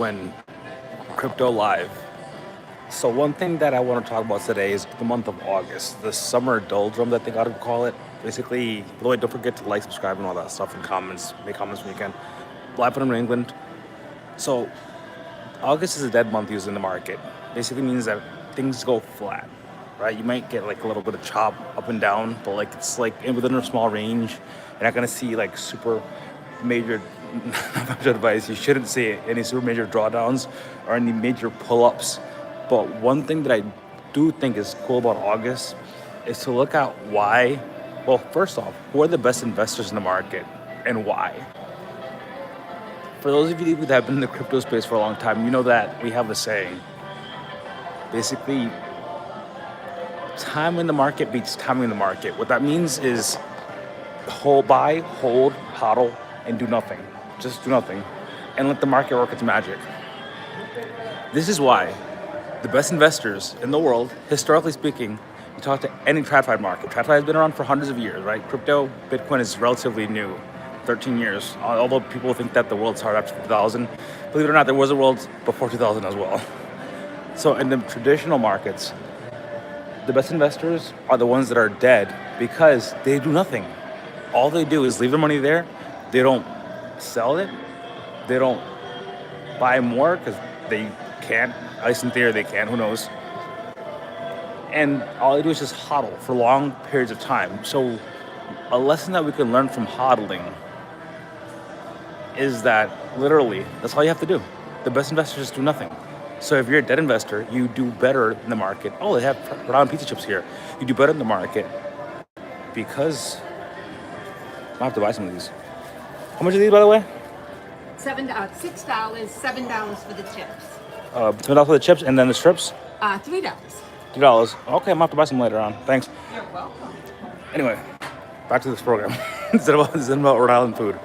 doing Crypto Live. So one thing that I want to talk about today is the month of August, the summer doldrum that they got to call it. Basically, by the way, don't forget to like, subscribe, and all that stuff, and comments. Make comments when you can. Live from New England. So August is a dead month used in the market. Basically means that things go flat, right? You might get like a little bit of chop up and down, but like it's like within a small range. You're not gonna see like super major not much advice. You shouldn't see any super major drawdowns or any major pull-ups. But one thing that I do think is cool about August is to look at why. Well, first off, who are the best investors in the market and why? For those of you that have been in the crypto space for a long time, you know that we have a saying. Basically, time in the market beats timing in the market. What that means is buy, hold, hodl, and do nothing. Just do nothing. And let the market work its magic. This is why the best investors in the world, historically speaking, you talk to any TradFi market. TradFi has been around for hundreds of years, right? Crypto, Bitcoin is relatively new, 13 years. Although people think that the world started after 2000, believe it or not, there was a world before 2000 as well. So in the traditional markets, the best investors are the ones that are dead because they do nothing. All they do is leave their money there. They don't sell it. They don't buy more because they can't. At least in theory they can, who knows. And all they do is just hodl for long periods of time. So a lesson that we can learn from hodling is that literally, that's all you have to do. The best investors just do nothing. So if you're a dead investor, you do better in the market. Oh, they have Rhode Island pizza chips here. You do better in the market because I have to buy some of these. How much are these, by the way? $6, $7 for the chips. $7 for the chips, and then the strips? $3. $2. Okay, I'm gonna have to buy some later on. Thanks. You're welcome. Anyway, back to this program. It's not about Rhode Island food.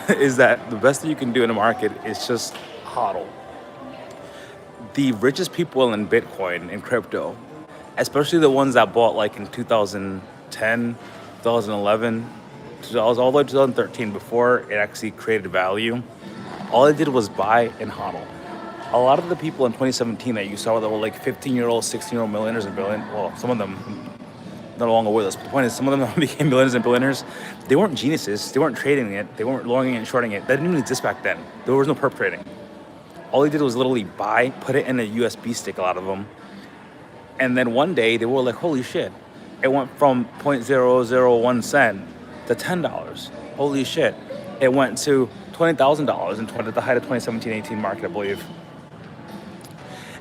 Is that the best thing you can do in the market is just hodl. The richest people in Bitcoin and crypto, especially the ones that bought like in 2010, 2011, all the way to 2013, before it actually created value, all they did was buy and hodl. A lot of the people in 2017 that you saw that were like 15-year-old, 16-year-old millionaires and well, some of them no longer with us, but the point is some of them became millionaires and billionaires. They weren't geniuses. They weren't trading it. They weren't longing it and shorting it. That didn't even exist back then. There was no perp trading. All they did was literally buy, put it in a USB stick, a lot of them. And then one day they were like, holy shit. It went from 0.001 cent to $10. Holy shit. It went to $20,000 at the height of 2017-18 market, I believe.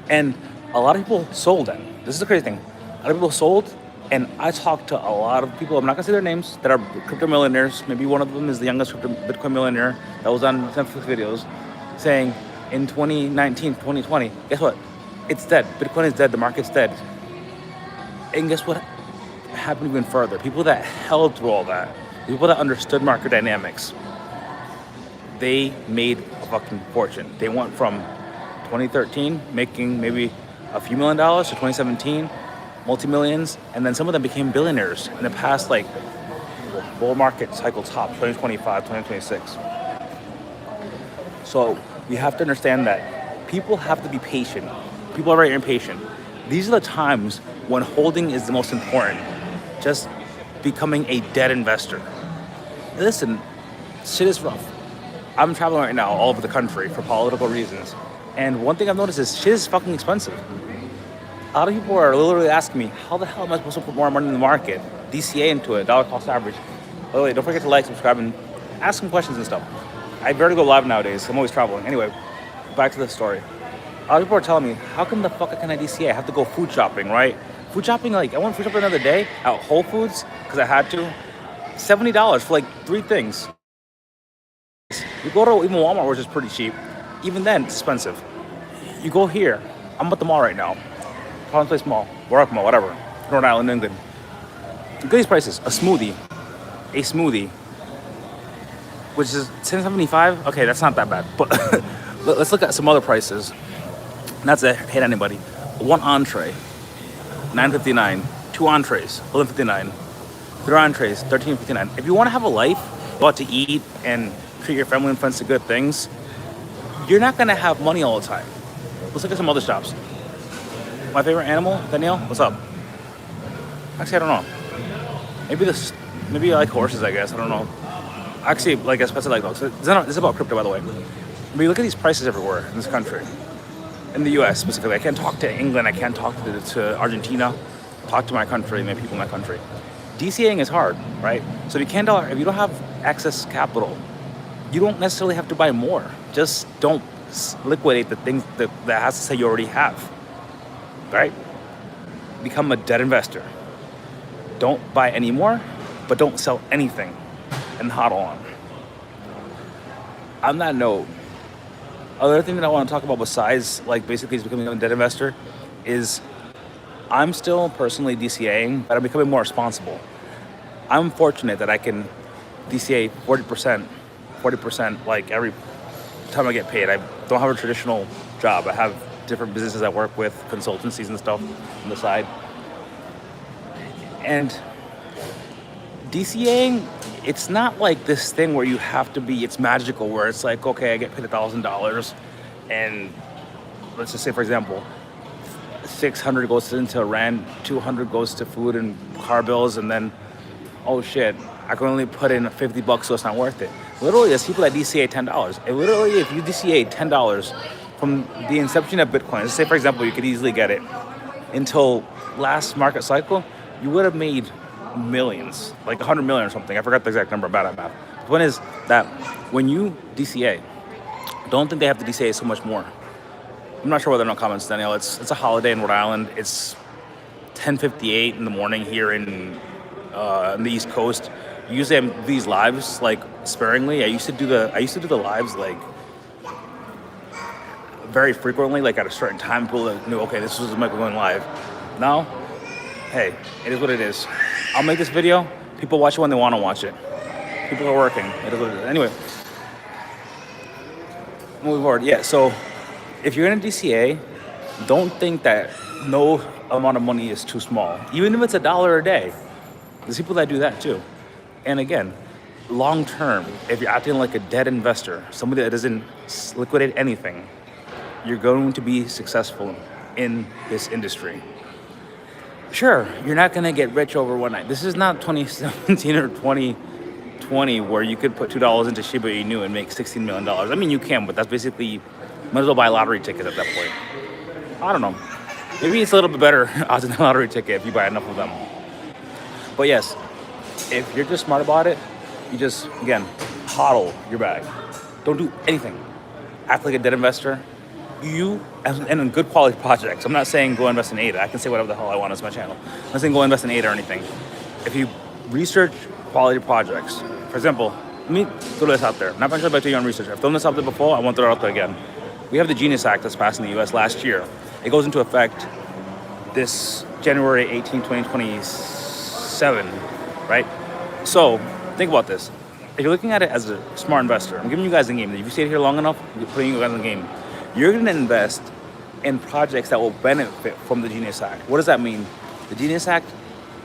And a lot of people sold then. This is the crazy thing. A lot of people sold, and I talked to a lot of people, I'm not gonna say their names, that are crypto millionaires. Maybe one of them is the youngest crypto Bitcoin millionaire that was on Netflix videos, saying in 2019, 2020, guess what? It's dead. Bitcoin is dead, the market's dead. And guess what happened even further? People that held through all that, people that understood market dynamics, they made a fucking fortune. They went from 2013 making maybe a few $1 million to 2017 multi-millions, and then some of them became billionaires in the past like bull market cycle top 2025, 2026. So we have to understand that people have to be patient. People are very impatient. These are the times when holding is the most important. Just becoming a dead investor. Listen, shit is rough. I'm traveling right now all over the country for political reasons. And one thing I've noticed is shit is fucking expensive. A lot of people are literally asking me, how the hell am I supposed to put more money in the market? DCA into it, dollar cost average. By the way, don't forget to like, subscribe, and ask some questions and stuff. I barely go live nowadays, so I'm always traveling. Anyway, back to the story. A lot of people are telling me, how come the fuck can I DCA? I have to go food shopping, right? Food shopping, like, I went food shopping the other day at Whole Foods, because I had to. $70 for like 3 things. You go to even Walmart, which is pretty cheap. Even then, it's expensive. You go here. I'm at the mall right now. Collins Place Mall, Warwick Mall, whatever. Rhode Island, England. Look at these prices. A smoothie, which is $10.75. Okay, that's not that bad. But let's look at some other prices. Not to hate anybody. 1 entree, $9.59. 2 entrees, $11.59. 3 entrees, $13.59. If you want to have a life, go out to eat and treat your family and friends to good things, you're not gonna have money all the time. Let's look at some other shops. My favorite animal, Danielle, what's up? Actually, I don't know. Maybe I like horses, I guess. I don't know. Actually, like especially like dogs. This is about crypto, by the way. But you look at these prices everywhere in this country, in the U.S. specifically. I can't talk to England. I can't talk to Argentina. Talk to my country, my people in my country. DCAing is hard, right? So if you don't have excess capital, you don't necessarily have to buy more. Just don't liquidate the things that has to say you already have, right? Become a debt investor. Don't buy any more, but don't sell anything and hodl on. On that note, other thing that I want to talk about besides like basically is becoming a debt investor is I'm still personally DCAing, but I'm becoming more responsible. I'm fortunate that I can DCA 40% like every time I get paid. I don't have a traditional job. I have different businesses I work with, consultancies and stuff on the side. And DCAing, it's not like this thing where you have to be, it's magical, where it's like, okay, I get paid $1,000 and let's just say, for example, 600 goes into rent, 200 goes to food and car bills, and then, oh shit, I can only put in $50, so it's not worth it. Literally, there's people that DCA $10. And literally, if you DCA $10 from the inception of Bitcoin, let's say, for example, you could easily get it until last market cycle, you would have made millions, like 100 million or something. I forgot the exact number, I'm bad at math. The point is that when you DCA, don't think they have to DCA so much more. I'm not sure whether or not comments, Danielle. It's a holiday in Rhode Island. It's 10:58 in the morning here in on the East Coast. Usually I do these lives like sparingly. I used to do the lives like very frequently, like at a certain time. People that knew, okay, this was Michael going live. Now, hey, it is what it is. I'll make this video. People watch it when they want to watch it. People are working. It is what it is. Anyway, moving forward. Yeah, so if you're in a DCA, don't think that no amount of money is too small. Even if it's $1 a day. There's people that do that too. And again, long term, if you're acting like a dead investor, somebody that doesn't liquidate anything, you're going to be successful in this industry. Sure, you're not going to get rich over one night. This is not 2017 or 2020 where you could put $2 into Shiba Inu and make $16 million. I mean, you can, but that's basically, might as well buy a lottery ticket at that point. I don't know. Maybe it's a little bit better odds than a lottery ticket if you buy enough of them. But yes, if you're just smart about it, you just, again, hodl your bag. Don't do anything. Act like a dead investor. And in good quality projects. I'm not saying go invest in ADA. I can say whatever the hell I want. It's my channel. I'm not saying go invest in ADA or anything. If you research quality projects, for example, let me throw this out there. I'm not going to about doing your own research. I've thrown this out there before. I won't throw it out there again. We have the Genius Act that's passed in the U.S. last year. It goes into effect this January 18, 2027, right? So think about this. If you're looking at it as a smart investor, I'm giving you guys a game. If you stay here long enough, I'm putting you guys in the game. You're going to invest in projects that will benefit from the Genius Act. What does that mean? The Genius Act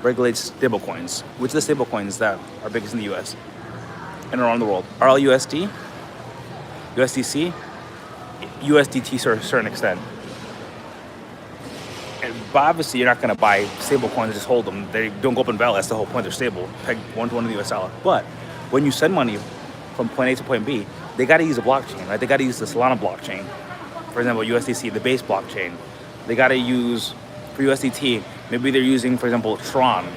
regulates stablecoins, which are the stablecoins that are biggest in the U.S. and around the world. RLUSD, USDC, USDT to a certain extent. But obviously, you're not going to buy stable coins and just hold them. They don't go up in value. That's the whole point. They're stable, pegged 1 to 1 in the US dollar. But when you send money from point A to point B, they got to use a blockchain, right? They got to use the Solana blockchain. For example, USDC, the base blockchain. They got to use, for USDT, maybe they're using, for example, Tron.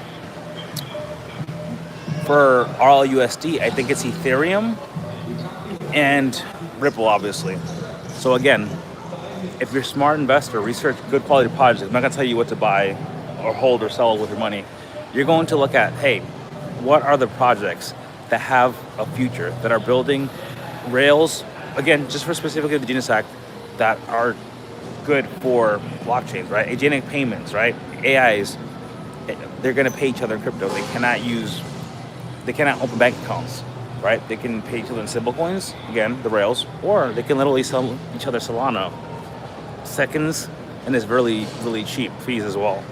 For RLUSD, I think it's Ethereum and Ripple, obviously. So again, if you're a smart investor, research good quality projects. I'm not going to tell you what to buy or hold or sell with your money. You're going to look at, hey, what are the projects that have a future, that are building rails, again, just for specifically the Genius Act, that are good for blockchains, right? Agentic payments, right? AIs, they're going to pay each other in crypto. They cannot open bank accounts, right? They can pay each other in stablecoins, again, the rails, or they can literally sell each other Solana seconds, and it's really, really cheap fees as well.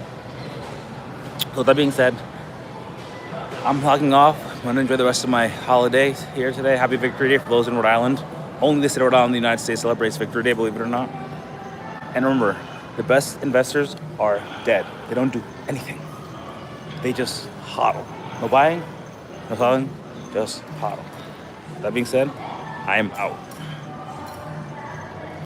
So that being said, I'm logging off. I'm going to enjoy the rest of my holiday here today. Happy Victory Day for those in Rhode Island. Only the state of Rhode Island in the United States celebrates Victory Day, believe it or not. And remember, the best investors are dead. They don't do anything. They just hodl. No buying, no selling, just hodl. That being said, I am out.